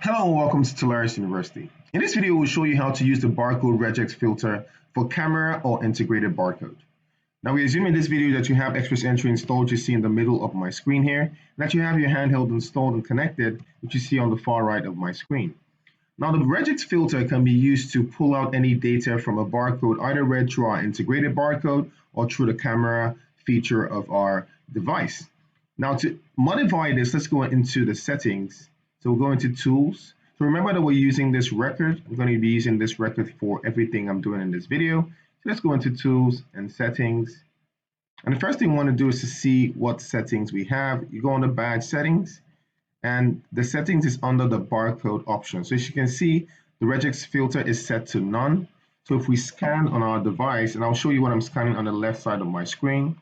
Hello and welcome to Casi-rusco University. In this video, we'll show you how to use the Barcode Regex filter for camera or integrated barcode. Now we assume in this video that you have XPressEntry installed, you see in the middle of my screen here, and that you have your handheld installed and connected, which you see on the far right of my screen. Now the Regex filter can be used to pull out any data from a barcode, either read through our integrated barcode or through the camera feature of our device. Now to modify this, let's go into the settings. So we'll go into tools. So remember that we're using this record. I'm going to be using this record for everything I'm doing in this video. So let's go into tools and settings. And the first thing we want to do is to see what settings we have. You go on the badge settings, and the settings is under the barcode option. So as you can see, the Regex filter is set to none. So if we scan on our device, and I'll show you what I'm scanning on the left side of my screen,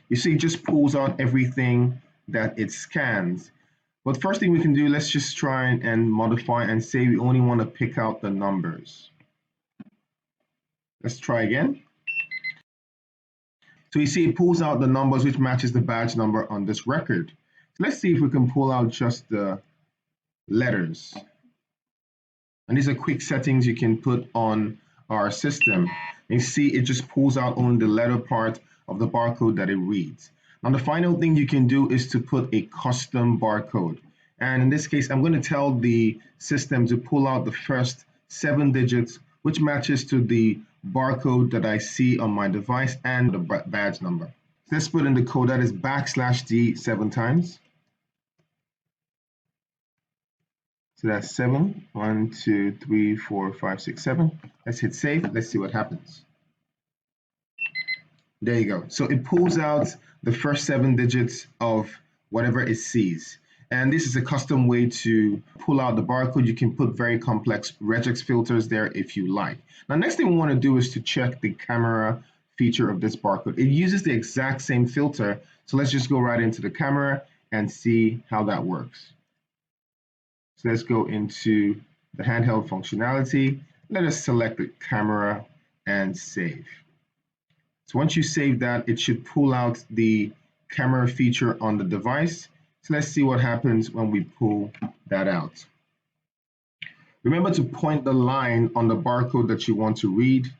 you see it just pulls out everything that it scans. But first thing we can do, let's just try and modify and say we only want to pick out the numbers. Let's try again. So you see it pulls out the numbers which matches the badge number on this record. So let's see if we can pull out just the letters. And these are quick settings you can put on our system. And you see it just pulls out only the letter part of the barcode that it reads. Now the final thing you can do is to put a custom barcode. And in this case, I'm going to tell the system to pull out the first 7 digits, which matches to the barcode that I see on my device and the badge number. So let's put in the code that is \D 7 times. So that's 7, 1, 2, 3, 4, 5, 6, 7. Let's hit save. Let's see what happens. There you go. So it pulls out the first 7 digits of whatever it sees. And this is a custom way to pull out the barcode. You can put very complex regex filters there if you like. Now, next thing we want to do is to check the camera feature of this barcode. It uses the exact same filter. So let's just go right into the camera and see how that works. So let's go into the handheld functionality. Let us select the camera and save. So once you save that, it should pull out the camera feature on the device. So let's see what happens when we pull that out. Remember to point the line on the barcode that you want to read.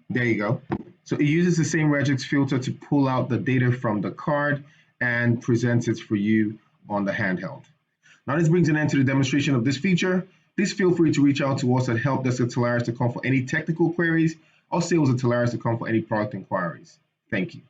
There you go. So it uses the same regex filter to pull out the data from the card and presents it for you on the handheld. Now this brings an end to the demonstration of this feature. Please feel free to reach out to us at helpdesk@Casi-rusco.com for any technical queries, or sales@Casi-rusco.com for any product inquiries. Thank you.